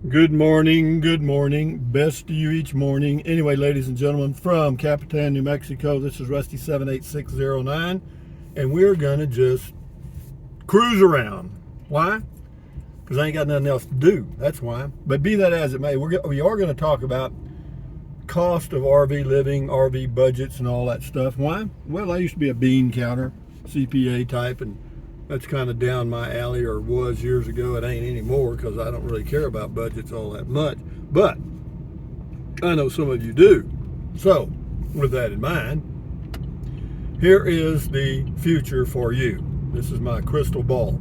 Good morning, good morning. Best to you each morning. Anyway, ladies and gentlemen, from Capitan, New Mexico, this is Rusty 78609, and we're going to just cruise around. Why? Because I ain't got nothing else to do. That's why. But be that as it may, we are going to talk about cost of RV living, RV budgets, and all that stuff. Why? Well, I used to be a bean counter, CPA type, and that's kind of down my alley, or was years ago. It ain't anymore because I don't really care about budgets all that much. But I know some of you do. So, with that in mind, here is the future for you. This is my crystal ball.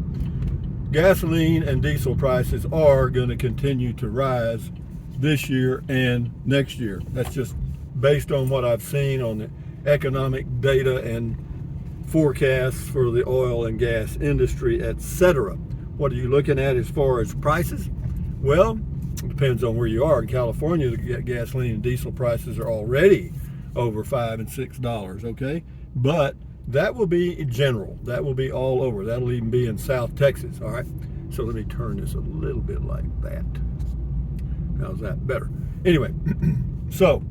Gasoline and diesel prices are going to continue to rise this year and next year. That's just based on what I've seen on the economic data and forecasts for the oil and gas industry, etc. What are you looking at as far as prices? Well, it depends on where you are. In California, the gasoline and diesel prices are already over $5 and $6, okay? But that will be general. That will be all over. That'll even be in South Texas, all right? So let me turn this a little bit like that. How's that better? Anyway, so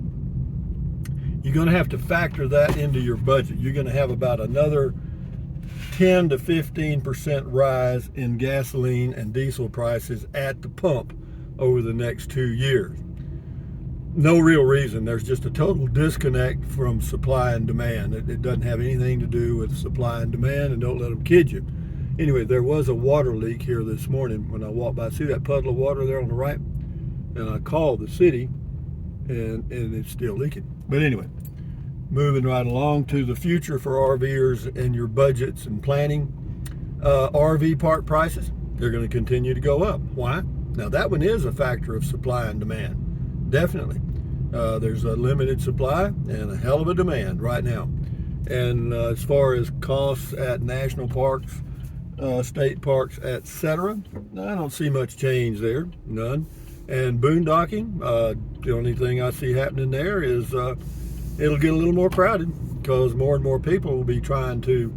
you're going to have to factor that into your budget. You're going to have about another 10 to 15% rise in gasoline and diesel prices at the pump over the next 2 years. No real reason. There's just a total disconnect from supply and demand. It doesn't have anything to do with supply and demand, and don't let them kid you. Anyway, there was a water leak here this morning when I walked by. See that puddle of water there on the right? And I called the city, and it's still leaking. But anyway, moving right along to the future for RVers and your budgets and planning. RV park prices, they're going to continue to go up. Why? Now that one is a factor of supply and demand. Definitely. There's a limited supply and a hell of a demand right now. And as far as costs at national parks, state parks, etc., I don't see much change there. None. And boondocking, the only thing I see happening there is it'll get a little more crowded because more and more people will be trying to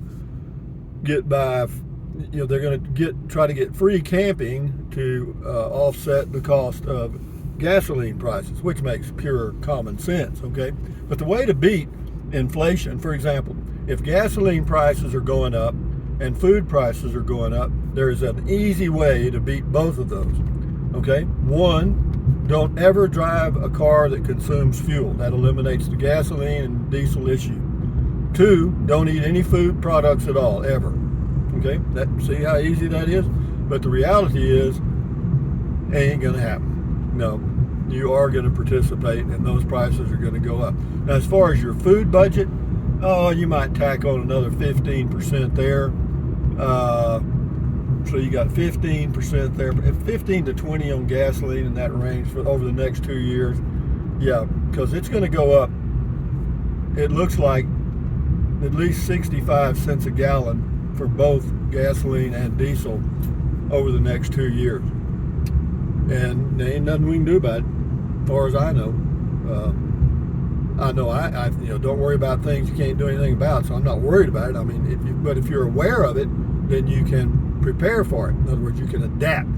get by. They're going to try to get free camping to offset the cost of gasoline prices, which makes pure common sense, okay? But the way to beat inflation, for example, if gasoline prices are going up and food prices are going up, there is an easy way to beat both of those. Okay, one, don't ever drive a car that consumes fuel. That eliminates the gasoline and diesel issue. Two, don't eat any food products at all, ever. Okay, see how easy that is? But the reality is, it ain't gonna happen. No, you are gonna participate and those prices are gonna go up. Now, as far as your food budget, you might tack on another 15% there. So you got 15% there, 15 to 20 on gasoline in that range for over the next 2 years. Yeah, because it's going to go up. It looks like at least 65 cents a gallon for both gasoline and diesel over the next 2 years. And there ain't nothing we can do about it, as far as I know. I know don't worry about things you can't do anything about, so I'm not worried about it. I mean, but if you're aware of it, then you can prepare for it. In other words, you can adapt.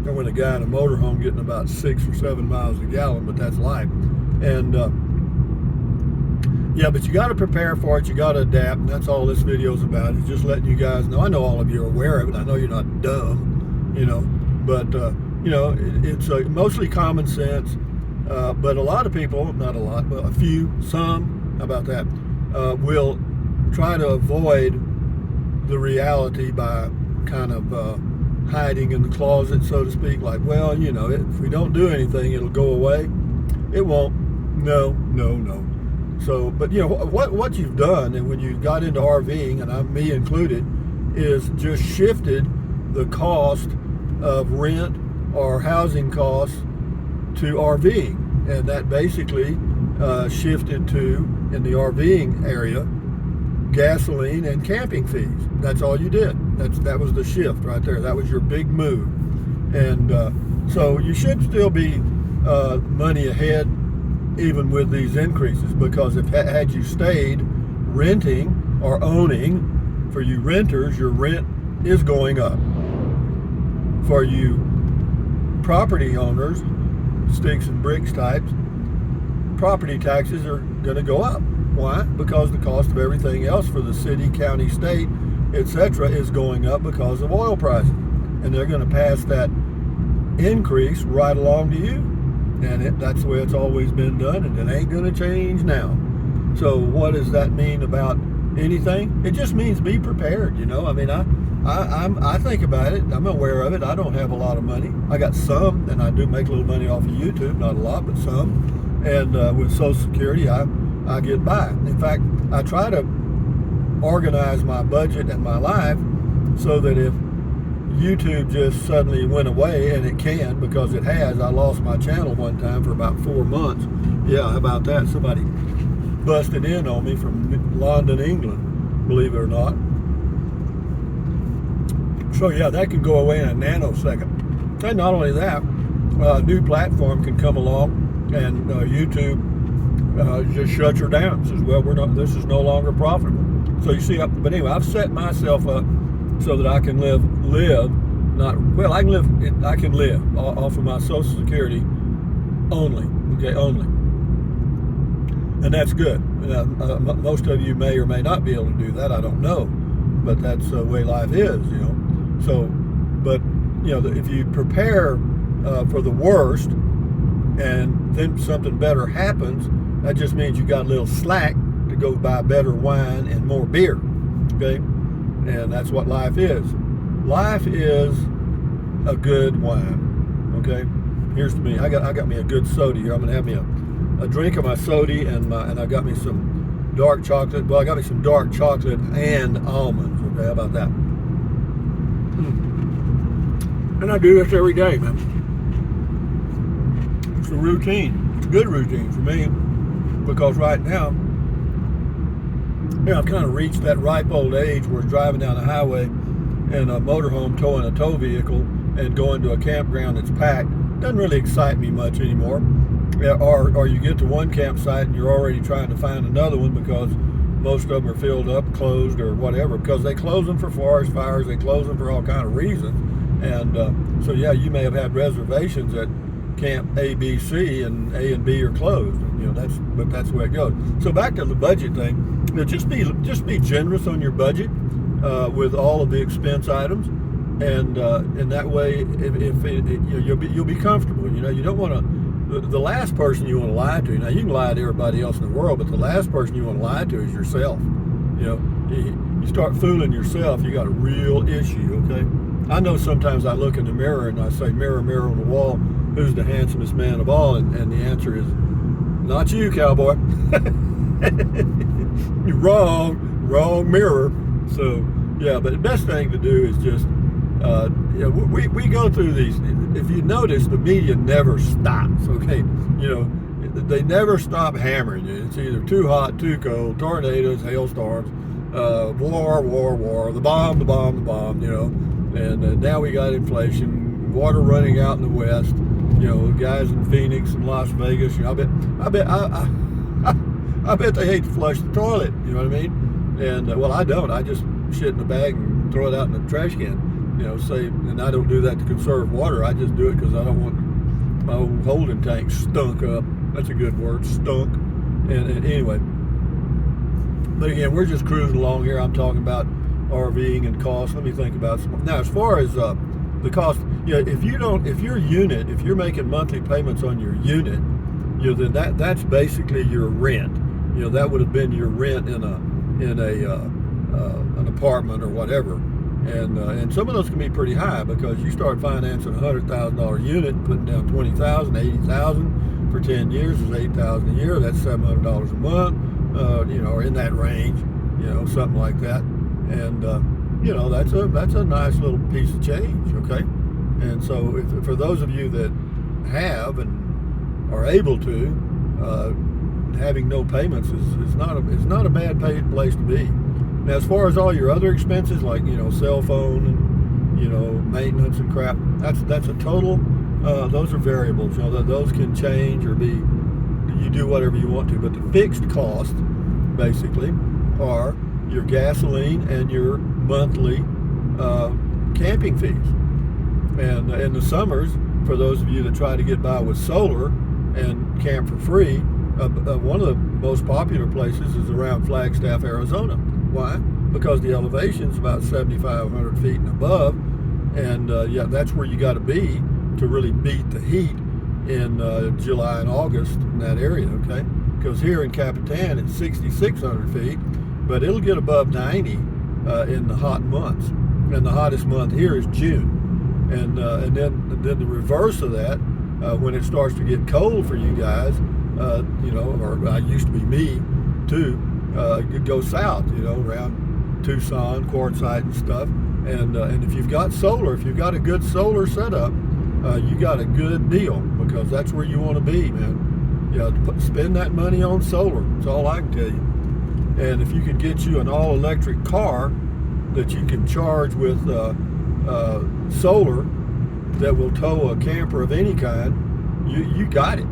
I went a guy in a motorhome getting about 6 or 7 miles a gallon, but that's life. And yeah, but you got to prepare for it. You got to adapt, and that's all this video is about. Is just letting you guys know. I know all of you are aware of it. I know you're not dumb, but it's mostly common sense. But a lot of people, not a lot, but a few, some, how about that, will try to avoid the reality by kind of hiding in the closet, so to speak. Like, well, if we don't do anything, it'll go away. It won't. No. So, but what you've done, and when you got into RVing, and me included, is just shifted the cost of rent or housing costs to RVing, and that basically shifted to, in the RVing area, gasoline and camping fees. That's all you did. That was the shift right there. That was your big move. And so you should still be money ahead even with these increases, because had you stayed renting or owning, for you renters, your rent is going up. For you property owners, sticks and bricks types, property taxes are going to go up. Why? Because the cost of everything else for the city, county, state, etc. is going up because of oil prices. And they're going to pass that increase right along to you. And that's the way it's always been done, and it ain't going to change now. So what does that mean about anything? It just means be prepared, you know. I mean, I think about it. I'm aware of it. I don't have a lot of money. I got some, and I do make a little money off of YouTube. Not a lot, but some. And with Social Security, I get by. In fact, I try to organize my budget and my life so that if YouTube just suddenly went away, and it can, because it has. I lost my channel one time for about 4 months. Yeah, how about that? Somebody busted in on me from London, England, believe it or not. So yeah, that can go away in a nanosecond. And not only that, a new platform can come along, and YouTube just shuts her down. Says, well, this is no longer profitable. So you see, but anyway, I've set myself up so that I can live I can live off of my Social Security only, only. And that's good. Most of you may or may not be able to do that, I don't know, but that's the way life is, you know. So, but, you know, if you prepare for the worst and then something better happens, that just means you got a little slack to go buy better wine and more beer, okay? And that's what life is. Life is a good wine, okay? Here's to me. I got me a good soda here. I'm gonna have me a drink of my soda, and I got me some dark chocolate. Well, I got me some dark chocolate and almonds. Okay, how about that? And I do this every day, man. It's a routine. It's a good routine for me, because right now, I've kind of reached that ripe old age where driving down the highway in a motorhome towing a tow vehicle and going to a campground that's packed doesn't really excite me much anymore. Or you get to one campsite and you're already trying to find another one because most of them are filled up, closed, or whatever, because they close them for forest fires, they close them for all kind of reasons. And so yeah, you may have had reservations at camp A, B, C, and A and B are closed. You know, that's the way it goes. So back to the budget thing. You know, just be generous on your budget with all of the expense items, and that way, you'll be comfortable. You know, you don't want to. The last person you want to lie to. Now you can lie to everybody else in the world, but the last person you want to lie to is yourself. You know, you start fooling yourself, you got a real issue. Okay. I know sometimes I look in the mirror and I say, mirror, mirror on the wall, who's the handsomest man of all? And the answer is, not you, cowboy. You're wrong mirror. So yeah, but the best thing to do is just we go through these. If you notice, the media never stops. Okay, you know, they never stop hammering you. It's either too hot, too cold, tornadoes, hailstorms, war, the bomb. You know, and now we got inflation, water running out in the west. You know, guys in Phoenix and Las Vegas. You know, I bet they hate to flush the toilet. You know what I mean? And well, I don't. I just shit in a bag and throw it out in the trash can. You know, and I don't do that to conserve water. I just do it because I don't want my old holding tank stunk up. That's a good word, stunk. And anyway, but again, we're just cruising along here. I'm talking about RVing and cost. Let me think about some. Now, as far as the cost, yeah, if you're making monthly payments on your unit, you know, then that's basically your rent. You know, that would have been your rent in an apartment or whatever. And some of those can be pretty high, because you start financing a $100,000 unit and putting down $20,000, $80,000 for 10 years is $8,000 a year. That's $700 a month, you know, or in that range, you know, something like that. And you know, that's a nice little piece of change, okay? And so for those of you that have and are able to, having no payments is not a bad place to be. Now, as far as all your other expenses, like, you know, cell phone and, you know, maintenance and crap, that's a total. Those are variables. You know, those can change or be. You do whatever you want to, but the fixed costs basically are your gasoline and your monthly camping fees. And in the summers, for those of you that try to get by with solar and camp for free, one of the most popular places is around Flagstaff, Arizona. Why? Because the elevation is about 7,500 feet and above, and yeah, that's where you got to be to really beat the heat in July and August in that area, okay? Because here in Capitan it's 6,600 feet, but it'll get above 90 in the hot months, and the hottest month here is June, and then the reverse of that, when it starts to get cold for you guys, you know, or I used to be me too, it goes south, you know, around Tucson, Quartzsite and stuff, and if you've got solar, if you've got a good solar setup, you got a good deal, because that's where you want to be, man. You know, spend that money on solar. That's all I can tell you. And if you could get you an all-electric car that you can charge with solar that will tow a camper of any kind, you got it.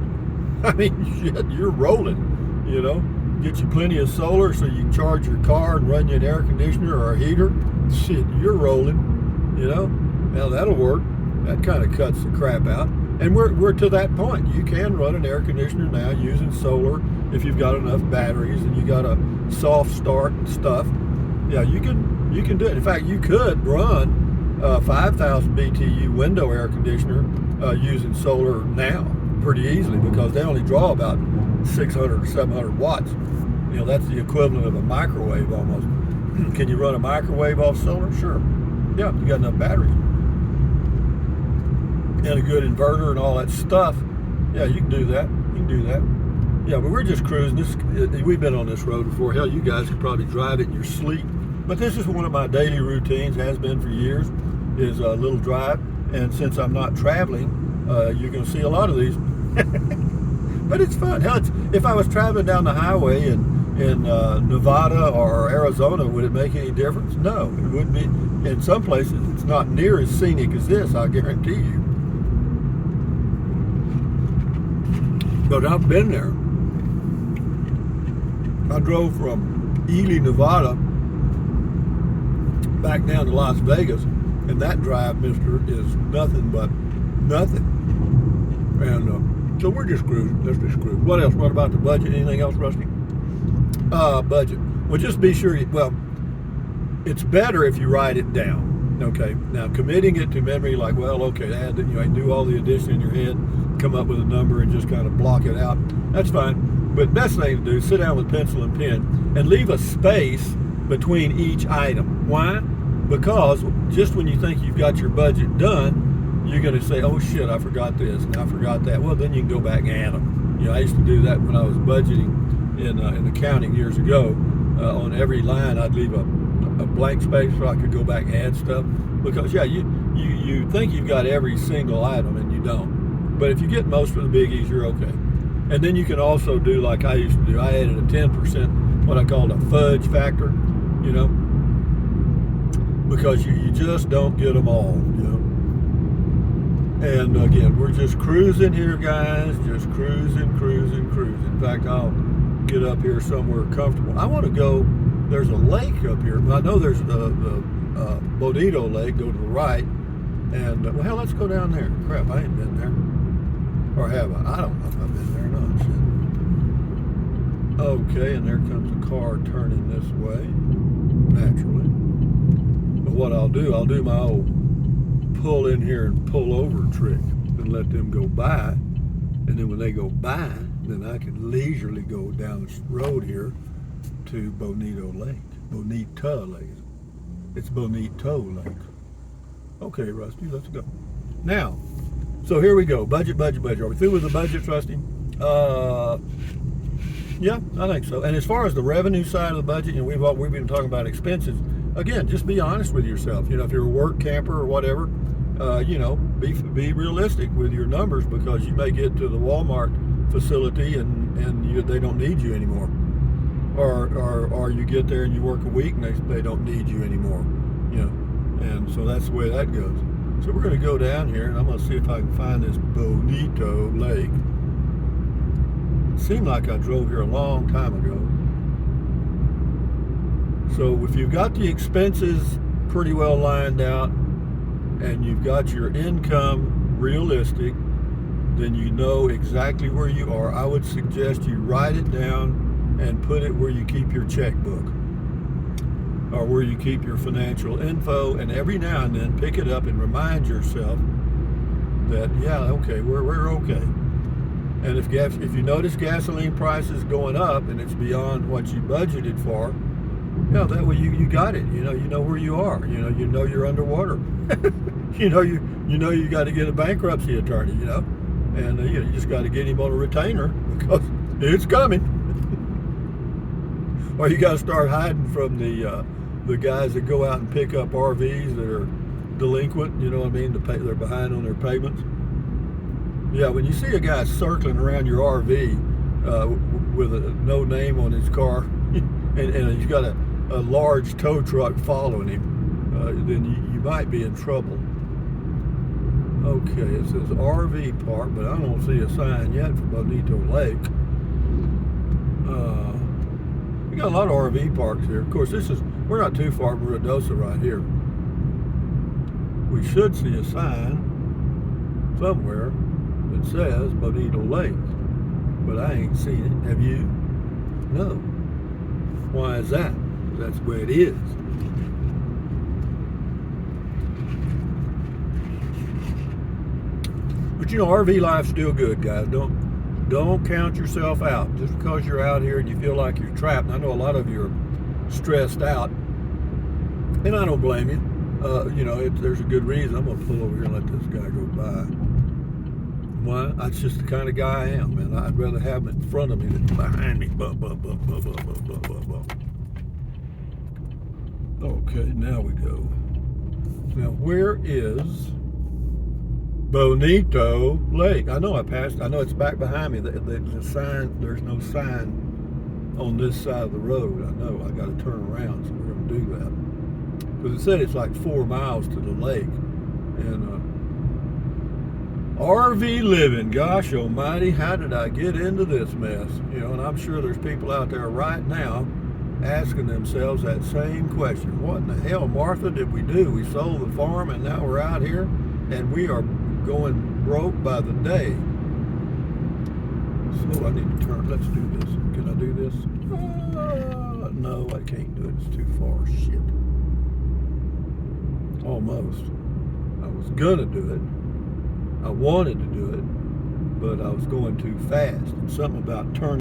I mean, shit, you're rolling, you know. Get you plenty of solar so you can charge your car and run you an air conditioner or a heater. Shit, you're rolling, you know. Now that'll work. That kind of cuts the crap out. And we're to that point. You can run an air conditioner now using solar if you've got enough batteries and you got a soft start and stuff. Yeah, you can do it. In fact, you could run a 5,000 BTU window air conditioner using solar now pretty easily, because they only draw about 600 or 700 watts. You know, that's the equivalent of a microwave almost. Can you run a microwave off solar? Sure. Yeah, you got enough batteries and a good inverter and all that stuff. Yeah, you can do that. You can do that. Yeah, but we're just cruising. We've been on this road before. Hell, you guys could probably drive it in your sleep. But this is one of my daily routines, has been for years, is a little drive. And since I'm not traveling, you're going to see a lot of these. But it's fun. Hell, if I was traveling down the highway in Nevada or Arizona, would it make any difference? No, it wouldn't be. In some places, it's not near as scenic as this, I guarantee you. But I've been there. I drove from Ely, Nevada, back down to Las Vegas, and that drive, mister, is nothing but nothing. And so we're just cruising. Let's just cruise. What else? What about the budget? Anything else, Rusty? Budget. Well, just be sure well, it's better if you write it down. Okay. Now, committing it to memory, like, well, okay, add, you know, do all the addition in your head, come up with a number and just kind of block it out. That's fine. But best thing to do, sit down with pencil and pen and leave a space between each item. Why? Because just when you think you've got your budget done, you're going to say, oh shit, I forgot this and I forgot that. Well, then you can go back and add them. You know, I used to do that when I was budgeting in accounting years ago. On every line, I'd leave a blank space so I could go back and add stuff. Because yeah, you think you've got every single item and you don't. But if you get most of the biggies, you're okay. And then you can also do like I used to do. I added a 10%, what I called a fudge factor, you know, because you just don't get them all, you know. And again, we're just cruising here, guys, just cruising. In fact, I'll get up here somewhere comfortable. I want to go, there's a lake up here. I know there's the Bonito Lake, go to the right. And, well, hell, let's go down there. Crap, I ain't been there. Or have I? I don't know if I've been there or not. Shit. Okay, and there comes a car turning this way, naturally. But what I'll do my old pull in here and pull over trick and let them go by. And then when they go by, then I can leisurely go down this road here to Bonito Lake. Bonita Lake. It's Bonito Lake. Okay, Rusty, let's go. Now, so here we go. Budget. Are we through with the budget, Rusty? Yeah, I think so. And as far as the revenue side of the budget, you know, we've been talking about expenses. Again, just be honest with yourself. You know, if you're a work camper or whatever, you know, be realistic with your numbers, because you may get to the Walmart facility and they don't need you anymore. Or you get there and you work a week and they don't need you anymore. You know, and so that's the way that goes. So we're going to go down here and I'm going to see if I can find this Bonito Lake. It seemed like I drove here a long time ago. So if you've got the expenses pretty well lined out and you've got your income realistic, then you know exactly where you are. I would suggest you write it down and put it where you keep your checkbook or where you keep your financial info, and every now and then pick it up and remind yourself that, yeah, okay, we're okay. And if you notice gasoline prices going up and it's beyond what you budgeted for, yeah, that way you got it. You know where you are. You know you're underwater. you know you got to get a bankruptcy attorney. And you just got to get him on a retainer because it's coming. Or you got to start hiding from the guys that go out and pick up RVs that are delinquent. You know what I mean? They're behind on their payments. Yeah, when you see a guy circling around your RV with no name on his car, and he's got a large tow truck following him, then you might be in trouble. Okay, it says RV park, but I don't see a sign yet for Bonito Lake. We got a lot of RV parks here. Of course, we're not too far from Ruidoso right here. We should see a sign somewhere that says Bonito Lake, but I ain't seen it. Have you? No. Why is that? That's the way it is. But RV life's still good, guys. Don't count yourself out. Just because you're out here and you feel like you're trapped. And I know a lot of you are stressed out, and I don't blame you. There's a good reason. I'm gonna pull over here and let this guy go by. Why? That's just the kind of guy I am, man. I'd rather have him in front of me than behind me. Okay, now we go. Now, where is Bonito Lake? I know it's back behind me. The sign, there's no sign on this side of the road. I know I got to turn around, so we're going to do that. Because it said it's like 4 miles to the lake. And RV living, gosh almighty, how did I get into this mess? And I'm sure there's people out there right now asking themselves that same question. What in the hell, Martha, did we do? We sold the farm and now we're out here and we are going broke by the day. So I need to turn. Let's do this. Can I do this? No, I can't do it. It's too far. Shit. Almost. I was gonna do it. I wanted to do it, but I was going too fast. And something about turning